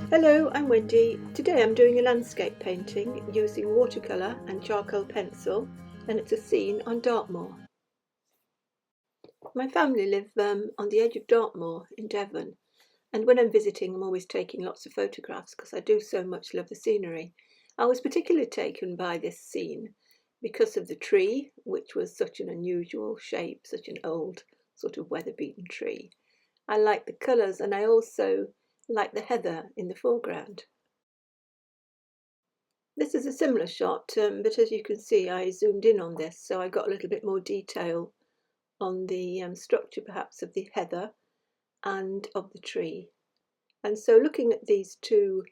Hello, I'm Wendy. Today I'm doing a landscape painting using watercolour and charcoal pencil, and it's a scene on Dartmoor. My family live on the edge of Dartmoor in Devon, and when I'm visiting I'm always taking lots of photographs because I do so much love the scenery. I was particularly taken by this scene because of the tree, which was such an unusual shape, such an old sort of weather-beaten tree. I like the colours, and I also like the heather in the foreground. This is a similar shot, but as you can see I zoomed in on this, so I got a little bit more detail on the structure perhaps of the heather and of the tree. And so looking at these two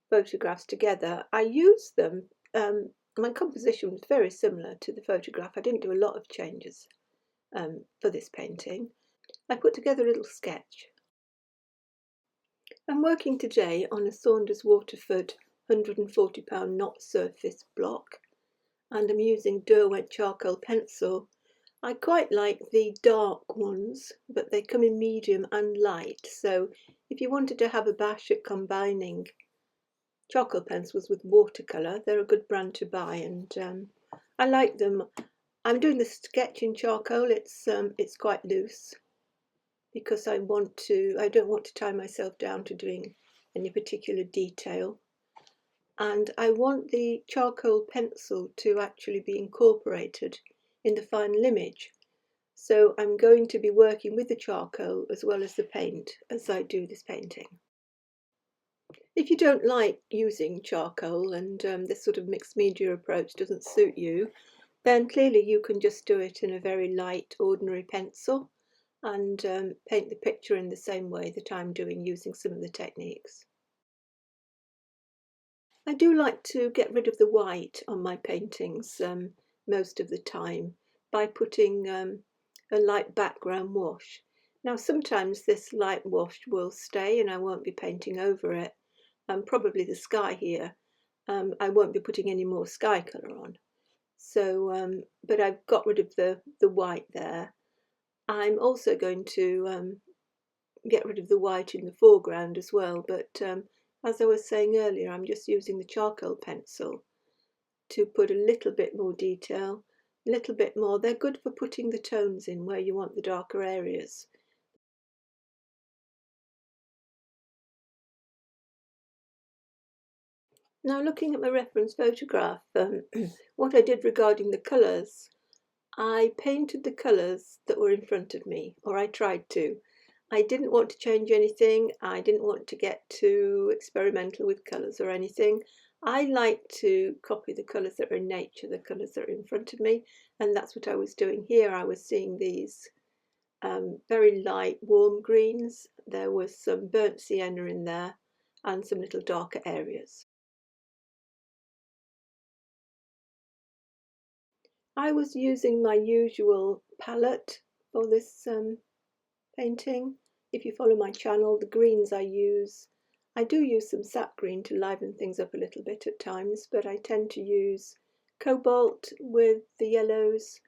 photographs together, I used them, my composition was very similar to the photograph. I didn't do a lot of changes for this painting. I put together a little sketch. I'm working today on a Saunders Waterford £140 knot surface block, and I'm using Derwent charcoal pencil. I quite like the dark ones, but they come in medium and light, so if you wanted to have a bash at combining charcoal pencils with watercolour, they're a good brand to buy, and I like them. I'm doing the sketch in charcoal. It's quite loose because I don't want to tie myself down to doing any particular detail. And I want the charcoal pencil to actually be incorporated in the final image. So I'm going to be working with the charcoal as well as the paint as I do this painting. If you don't like using charcoal and this sort of mixed media approach doesn't suit you, then clearly you can just do it in a very light ordinary pencil and paint the picture in the same way that I'm doing using some of the techniques. I do like to get rid of the white on my paintings most of the time by putting a light background wash. Now sometimes this light wash will stay and I won't be painting over it. Probably the sky here, I won't be putting any more sky colour on. So, but I've got rid of the white there. I'm also going to get rid of the white in the foreground as well, but as I was saying earlier, I'm just using the charcoal pencil to put a little bit more detail, a little bit more. They're good for putting the tones in where you want the darker areas. Now looking at my reference photograph, what I did regarding the colours, I painted the colours that were in front of me, or I tried to. I didn't want to change anything. I didn't want to get too experimental with colours or anything. I like to copy the colours that are in nature, the colours that are in front of me, and that's what I was doing here. I was seeing these very light warm greens. There was some burnt sienna in there and some little darker areas. I was using my usual palette for this painting. If you follow my channel, the greens I do use some sap green to liven things up a little bit at times, but I tend to use cobalt with the yellows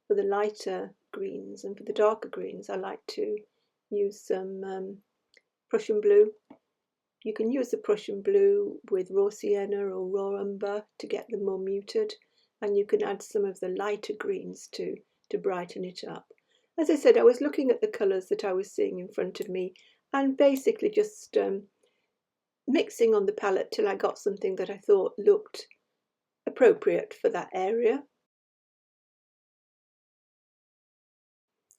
for the lighter greens, and for the darker greens I like to use some Prussian blue. You can use the Prussian blue with raw sienna or raw umber to get them more muted, and you can add some of the lighter greens to brighten it up. As I said, I was looking at the colours that I was seeing in front of me and basically just mixing on the palette till I got something that I thought looked appropriate for that area.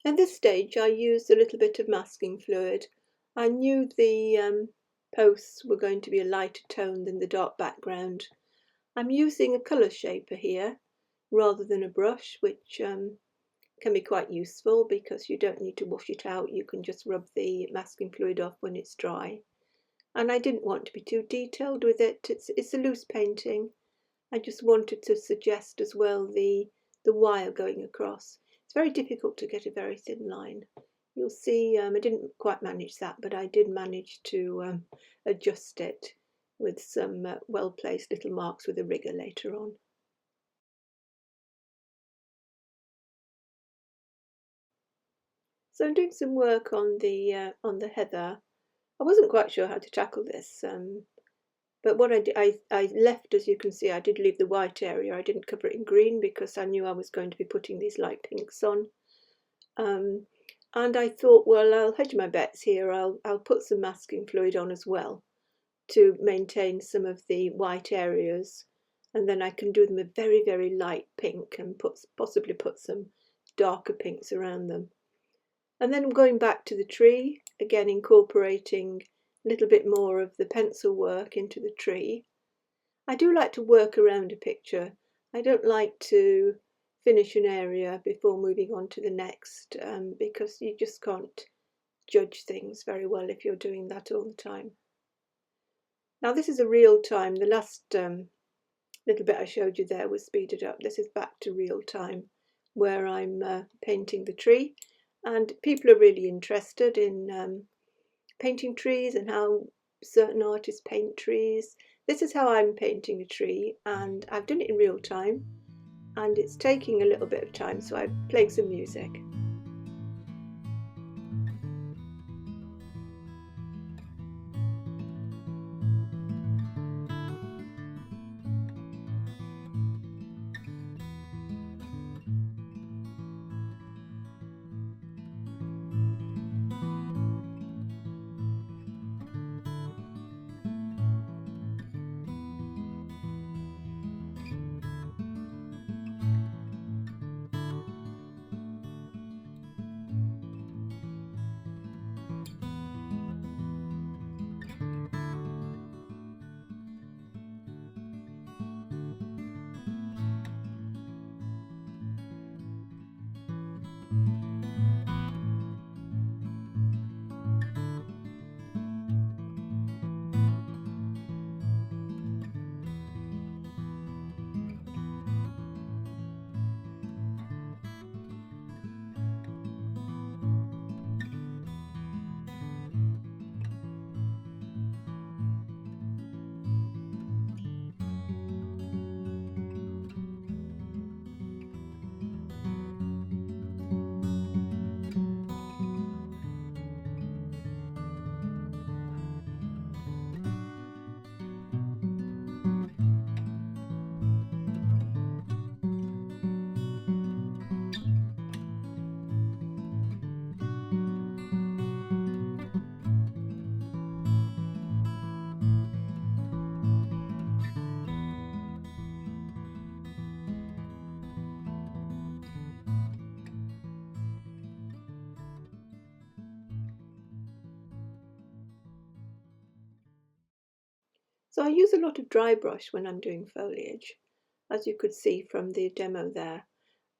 At this stage I used a little bit of masking fluid. I knew the posts were going to be a lighter tone than the dark background. I'm using a colour shaper here rather than a brush, which can be quite useful because you don't need to wash it out. You can just rub the masking fluid off when it's dry. And I didn't want to be too detailed with it. It's a loose painting. I just wanted to suggest as well the wire going across. It's very difficult to get a very thin line. You'll see I didn't quite manage that, but I did manage to adjust it with some well-placed little marks with a rigger later on. So I'm doing some work on the heather. I wasn't quite sure how to tackle this. But what I did, I left, as you can see, I did leave the white area. I didn't cover it in green because I knew I was going to be putting these light pinks on. And I thought, well, I'll hedge my bets here. I'll put some masking fluid on as well to maintain some of the white areas, and then I can do them a very, very light pink and possibly put some darker pinks around them. And then I'm going back to the tree, again incorporating a little bit more of the pencil work into the tree. I do like to work around a picture. I don't like to finish an area before moving on to the next, because you just can't judge things very well if you're doing that all the time. Now this is a real time. The last little bit I showed you there was speeded up. This is back to real time, where I'm painting the tree, and people are really interested in painting trees and how certain artists paint trees. This is how I'm painting a tree, and I've done it in real time, and it's taking a little bit of time, so I've played some music. So I use a lot of dry brush when I'm doing foliage, as you could see from the demo there.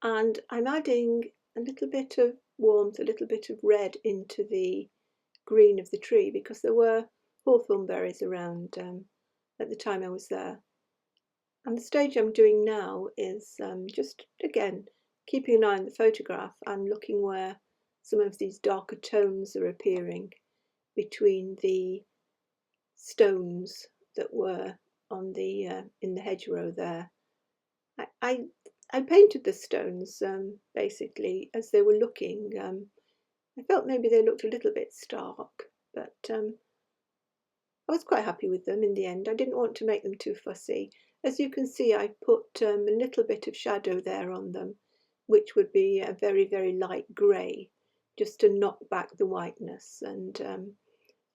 And I'm adding a little bit of warmth, a little bit of red into the green of the tree, because there were hawthorne berries around at the time I was there. And the stage I'm doing now is just, again, keeping an eye on the photograph and looking where some of these darker tones are appearing between the stones that were on the in the hedgerow there. I painted the stones basically as they were looking. I felt maybe they looked a little bit stark, but I was quite happy with them in the end. I didn't want to make them too fussy. As you can see, I put a little bit of shadow there on them, which would be a very, very light grey, just to knock back the whiteness. And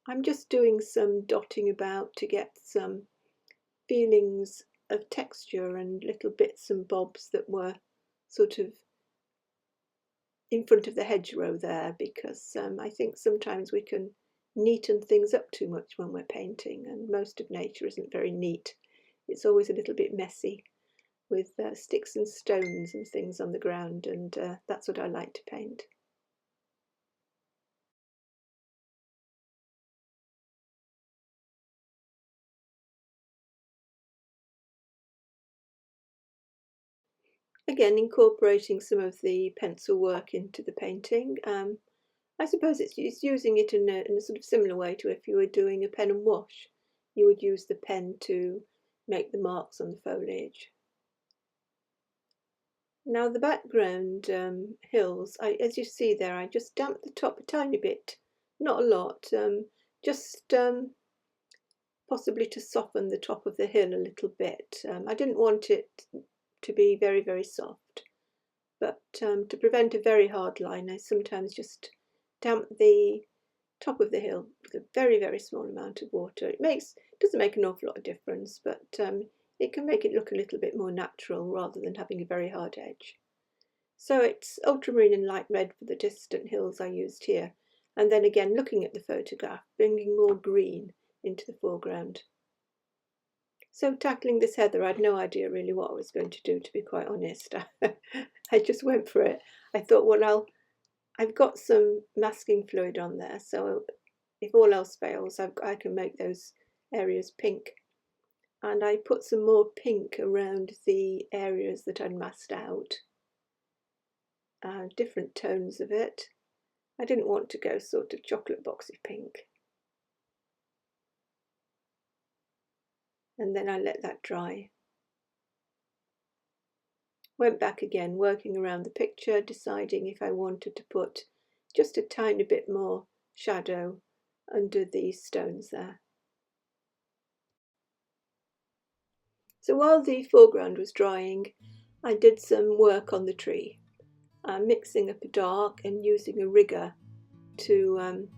I'm just doing some dotting about to get some feelings of texture and little bits and bobs that were sort of in front of the hedgerow there, because I think sometimes we can neaten things up too much when we're painting, and most of nature isn't very neat. It's always a little bit messy with sticks and stones and things on the ground, and that's what I like to paint. Again, incorporating some of the pencil work into the painting. I suppose it's using it in a sort of similar way to if you were doing a pen and wash. You would use the pen to make the marks on the foliage. Now the background hills, as you see there, I just damped the top a tiny bit, not a lot, just possibly to soften the top of the hill a little bit. I didn't want it to be very, very soft, but to prevent a very hard line, I sometimes just damp the top of the hill with a very, very small amount of water. It doesn't make an awful lot of difference, but it can make it look a little bit more natural rather than having a very hard edge. So it's ultramarine and light red for the distant hills I used here, and then again looking at the photograph, bringing more green into the foreground. So tackling this heather, I had no idea really what I was going to do, to be quite honest. I just went for it. I thought, well, I've got some masking fluid on there, so if all else fails, I can make those areas pink. And I put some more pink around the areas that I'd masked out, different tones of it. I didn't want to go sort of chocolate boxy pink. And then I let that dry. Went back again, working around the picture, deciding if I wanted to put just a tiny bit more shadow under these stones there. So while the foreground was drying, I did some work on the tree, mixing up a dark and using a rigger to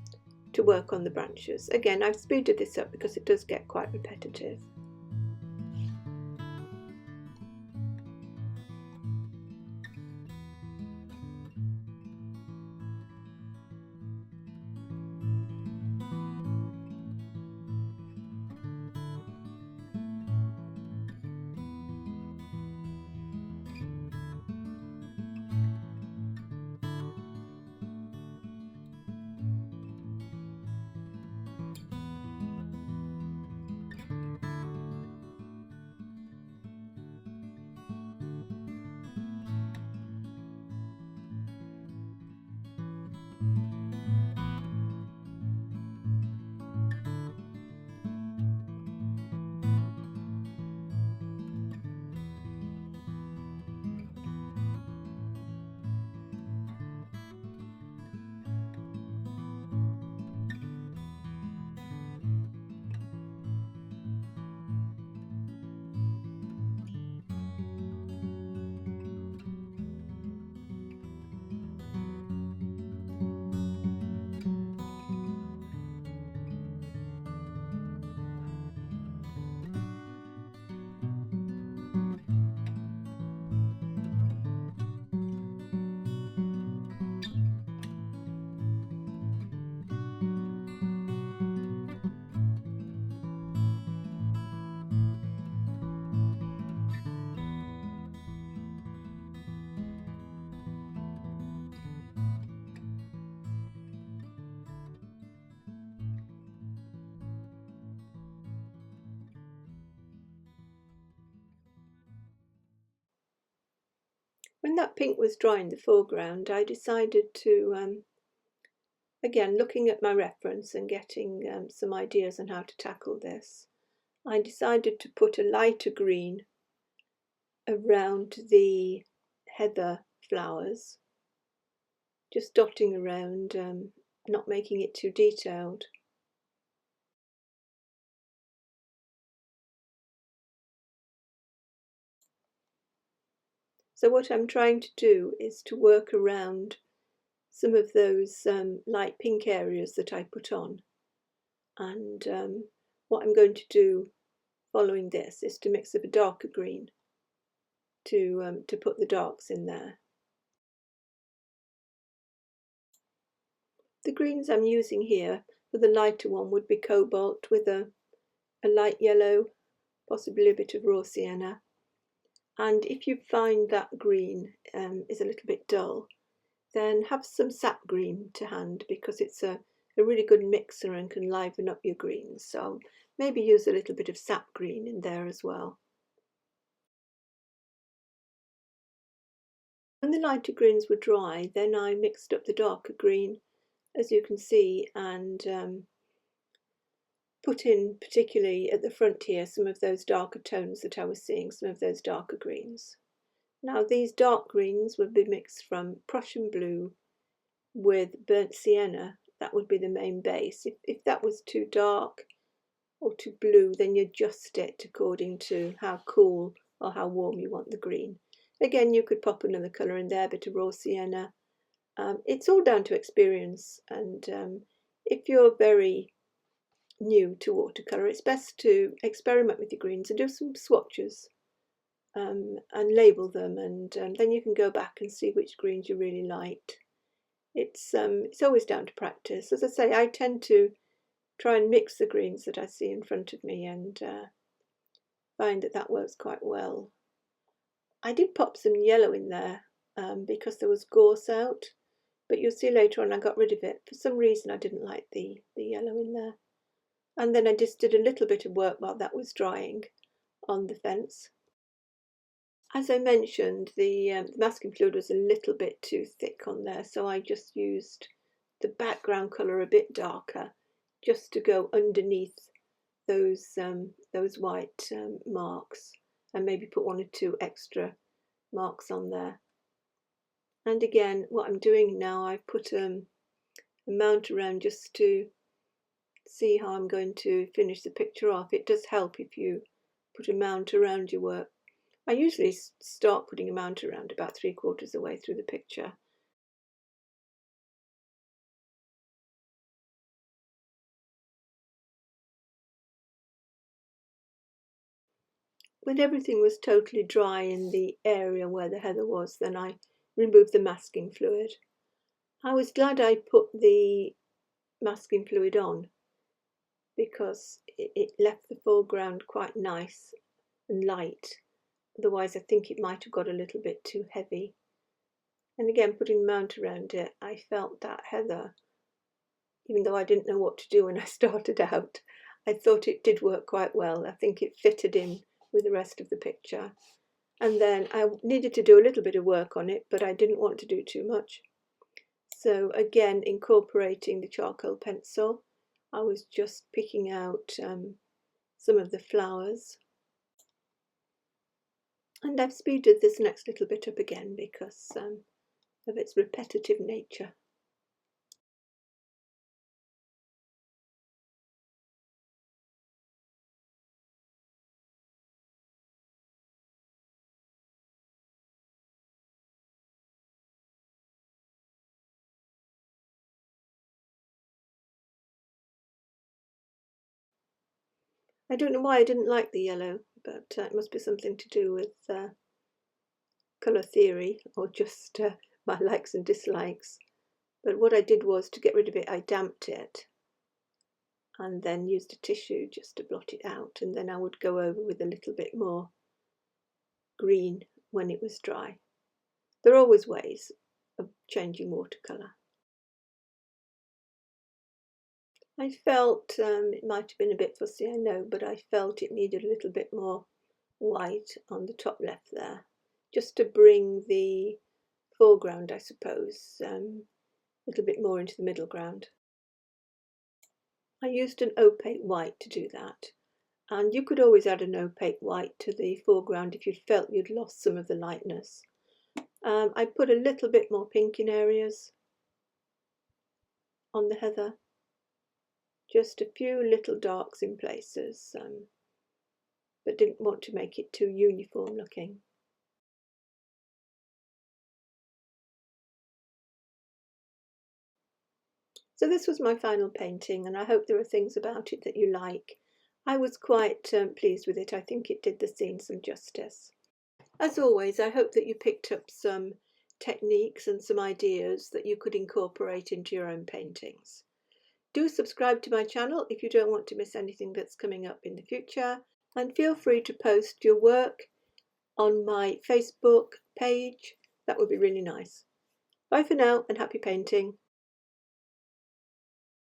work on the branches. Again, I've speeded this up because it does get quite repetitive. When that pink was dry in the foreground, I decided to, again, looking at my reference and getting some ideas on how to tackle this, I decided to put a lighter green around the heather flowers, just dotting around, not making it too detailed. So what I'm trying to do is to work around some of those light pink areas that I put on. And what I'm going to do following this is to mix up a darker green to put the darks in there. The greens I'm using here for the lighter one would be cobalt with a light yellow, possibly a bit of raw sienna. And if you find that green is a little bit dull, then have some sap green to hand, because it's a really good mixer and can liven up your greens. So maybe use a little bit of sap green in there as well. When the lighter greens were dry, then I mixed up the darker green, as you can see, and put in, particularly at the front here, some of those darker tones that I was seeing, some of those darker greens. Now these dark greens would be mixed from Prussian blue with burnt sienna. That would be the main base. If that was too dark or to blue, then you adjust it according to how cool or how warm you want the green. Again, you could pop another colour in there, a bit of raw sienna. It's all down to experience, and if you're very new to watercolour, it's best to experiment with your greens and do some swatches and label them, and then you can go back and see which greens you really liked. It's always down to practice. As I say, I tend to try and mix the greens that I see in front of me, and find that works quite well. I did pop some yellow in there because there was gorse out, but you'll see later on I got rid of it. For some reason I didn't like the yellow in there. And then I just did a little bit of work while that was drying on the fence. As I mentioned, the masking fluid was a little bit too thick on there, so I just used the background colour a bit darker just to go underneath those white marks, and maybe put 1 or 2 extra marks on there. And again, what I'm doing now, I've put a mount around just to see how I'm going to finish the picture off. It does help if you put a mount around your work. I usually start putting a mount around about 3/4 of the way through the picture. When everything was totally dry in the area where the heather was, then I removed the masking fluid. I was glad I put the masking fluid on because it left the foreground quite nice and light. Otherwise I think it might have got a little bit too heavy. And again, putting the mount around it, I felt that heather, even though I didn't know what to do when I started out, I thought it did work quite well. I think it fitted in with the rest of the picture. And then I needed to do a little bit of work on it, but I didn't want to do too much. So again, incorporating the charcoal pencil, I was just picking out some of the flowers. And I've speeded this next little bit up again because of its repetitive nature. I don't know why I didn't like the yellow, but it must be something to do with colour theory, or just my likes and dislikes. But what I did was, to get rid of it, I damped it and then used a tissue just to blot it out, and then I would go over with a little bit more green when it was dry. There are always ways of changing watercolour. I felt it might have been a bit fussy, I know, but I felt it needed a little bit more white on the top left there, just to bring the foreground, I suppose, a little bit more into the middle ground. I used an opaque white to do that, and you could always add an opaque white to the foreground if you felt you'd lost some of the lightness. I put a little bit more pink in areas on the heather, just a few little darks in places, but didn't want to make it too uniform looking. So this was my final painting, and I hope there are things about it that you like. I was quite pleased with it. I think it did the scene some justice. As always, I hope that you picked up some techniques and some ideas that you could incorporate into your own paintings. Do subscribe to my channel if you don't want to miss anything that's coming up in the future, and feel free to post your work on my Facebook page. That would be really nice. Bye for now, and happy painting.